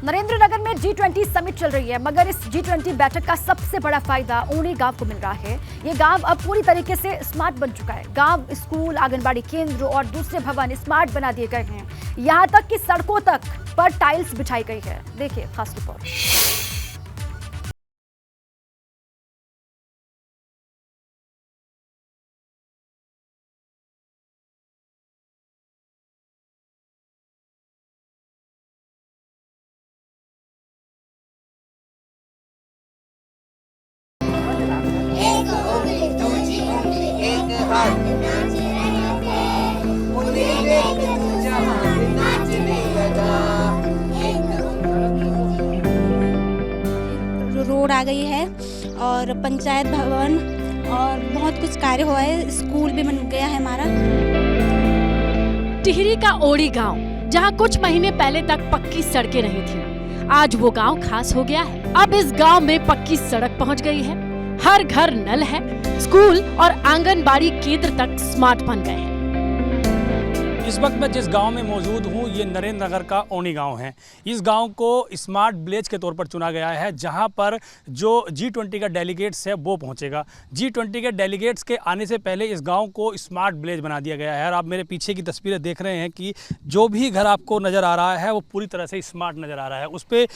नरेंद्रनगर में G20 summit चल रही है, मगर इस G20 बैठक का सबसे बड़ा फायदा ऊनी गांव को मिल रहा है। ये गांव अब पूरी तरीके से स्मार्ट बन चुका है। गांव, स्कूल, आंगनबाड़ी केंद्र और दूसरे भवन स्मार्ट बना दिए गए हैं। यहां तक कि सड़कों तक पर टाइल्स बिछाई गई है। देखिए खास रिपोर्ट। रोड आ गई है और पंचायत भवन और बहुत कुछ कार्य हुआ है। स्कूल भी बन गया है हमारा। टिहरी का ओड़ी गांव, जहां कुछ महीने पहले तक पक्की सड़कें नहीं थी, आज वो गांव खास हो गया है। अब इस गांव में पक्की सड़क पहुंच गई है, हर घर नल है, स्कूल और आंगनबाड़ी केंद्र तक स्मार्ट बन गए हैं। इस वक्त मैं जिस गांव में मौजूद हूं, ये नरेंद्रनगर का ओनी गांव है। इस गांव को स्मार्ट विलेज के तौर पर चुना गया है, जहां पर जो G20 का डेलीगेट्स है वो पहुंचेगा। G20 के डेलीगेट्स के आने से पहले इस गांव को स्मार्ट विलेज बना दिया गया है। और आप मेरे पीछे की तस्वीरें देख रहे हैं कि जो भी घर आपको नज़र आ रहा है वो पूरी तरह से स्मार्ट नज़र आ रहा है। उस पर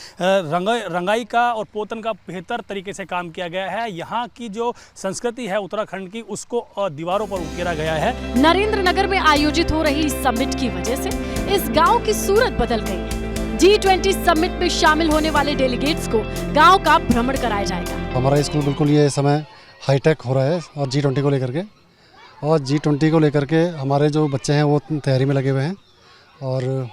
रंगाई का और पोतन का बेहतर तरीके से काम किया गया है। यहाँ की जो संस्कृति है उत्तराखंड की, उसको दीवारों पर उकेरा गया है। नरेंद्रनगर में आयोजित हो रही समिट की वजह से इस गांव की सूरत बदल गई है। G20 समिट में शामिल होने वाले डेलीगेट्स को गांव का भ्रमण कराया जाएगा। हमारा स्कूल बिल्कुल ये समय हाईटेक हो रहा है और G20 को लेकर के, और G20 को लेकर के हमारे जो बच्चे हैं वो तैयारी में लगे हुए हैं, और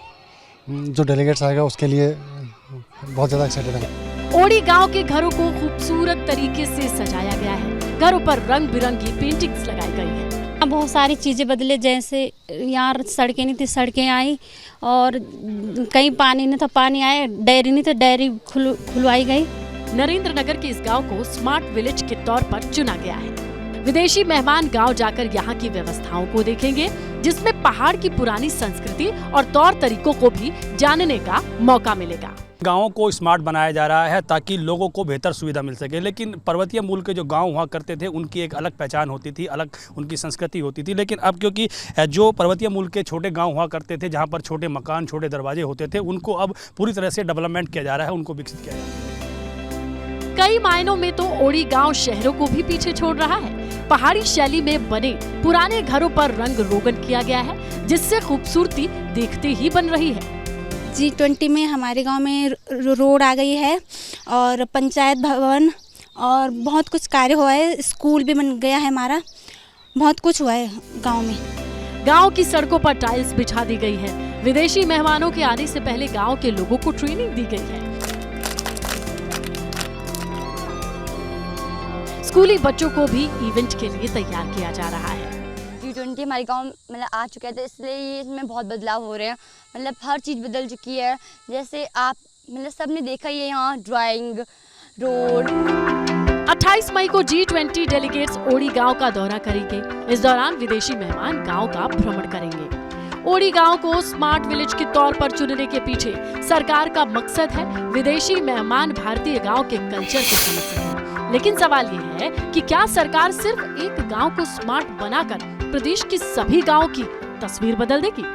जो डेलीगेट्स आएगा उसके लिए बहुत ज़्यादा एक्साइटेड है। ओड़ी गांव के घरों को खूबसूरत तरीके से सजाया गया है। घरों पर रंग बिरंगी पेंटिंग्स लगाई गई है। बहुत सारी चीज़ें बदले, जैसे यहाँ सड़कें नहीं थी, सड़कें आई, और कहीं पानी नहीं था, पानी आया, डेयरी नहीं था, डेयरी खुलवाई गई। नरेंद्रनगर के इस गांव को स्मार्ट विलेज के तौर पर चुना गया है। विदेशी मेहमान गांव जाकर यहाँ की व्यवस्थाओं को देखेंगे, जिसमें पहाड़ की पुरानी संस्कृति और तौर तरीकों को भी जानने का मौका मिलेगा। गाँवों को स्मार्ट बनाया जा रहा है ताकि लोगों को बेहतर सुविधा मिल सके। लेकिन पर्वतीय मूल के जो गांव हुआ करते थे, उनकी एक अलग पहचान होती थी, अलग उनकी संस्कृति होती थी। लेकिन अब क्योंकि जो पर्वतीय मूल के छोटे गांव हुआ करते थे, जहां पर छोटे मकान, छोटे दरवाजे होते थे, उनको अब पूरी तरह से डेवलपमेंट किया जा रहा है, उनको विकसित किया जा रहा है। कई मायनों में तो ओड़ी गांव शहरों को भी पीछे छोड़ रहा है। पहाड़ी शैली में बने पुराने घरों पर रंग रोगन किया गया है, जिससे खूबसूरती देखते ही बन रही है। G20 में हमारे गांव में रोड आ गई है और पंचायत भवन और बहुत कुछ कार्य हुआ है। स्कूल भी बन गया है हमारा। बहुत कुछ हुआ है गांव में। गांव की सड़कों पर टाइल्स बिछा दी गई है। विदेशी मेहमानों के आने से पहले गांव के लोगों को ट्रेनिंग दी गई है। स्कूली बच्चों को भी इवेंट के लिए तैयार किया जा रहा है। G20 हमारे गांव मतलब आ चुका है, तो इसलिए ये इसमें बहुत बदलाव हो रहे हैं। मतलब हर चीज़ बदल चुकी है। जैसे आप मतलब सबने देखा ही है, यहाँ ड्राइंग, रोड। 28 मई को G20 डेलीगेट्स ओड़ी गांव का दौरा करेंगे। इस दौरान विदेशी मेहमान गांव का भ्रमण करेंगे। ओड़ी गांव को स्मार्ट विलेज के तौर पर चुनने के पीछे सरकार का मकसद है विदेशी मेहमान भारतीय गांव के कल्चर को समझ सकें। लेकिन सवाल ये है कि क्या सरकार सिर्फ एक गांव को स्मार्ट बनाकर प्रदेश के सभी गांव की तस्वीर बदल देगी?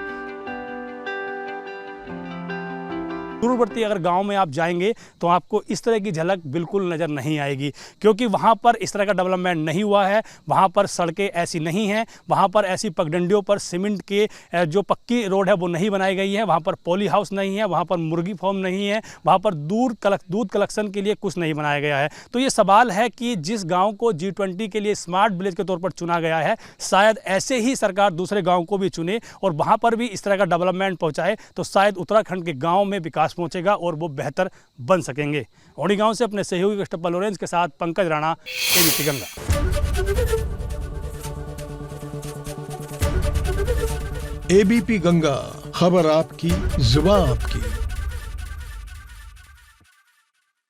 दूरवर्ती अगर गांव में आप जाएंगे तो आपको इस तरह की झलक बिल्कुल नज़र नहीं आएगी, क्योंकि वहां पर इस तरह का डेवलपमेंट नहीं हुआ है। वहां पर सड़कें ऐसी नहीं हैं, वहां पर ऐसी पगडंडियों पर सीमेंट के जो पक्की रोड है वो नहीं बनाई गई है, वहां पर पॉली हाउस नहीं है, वहां पर मुर्गी फार्म नहीं है, वहां पर दूध कलेक्शन के लिए कुछ नहीं बनाया गया है। तो ये सवाल है कि जिस गाँव को G20 के लिए स्मार्ट विलेज के तौर पर चुना गया है, शायद ऐसे ही सरकार दूसरे गाँव को भी चुने और वहाँ पर भी इस तरह का डेवलपमेंट पहुँचाए, तो शायद उत्तराखंड के गाँव में विकास पहुंचेगा और वो बेहतर बन सकेंगे। ओड़ी गांव से अपने सहयोगी क्रिस्टोफर लॉरेंस के साथ पंकज राणा, एबीपी गंगा। एबीपी गंगा, खबर आपकी, जुबान आपकी।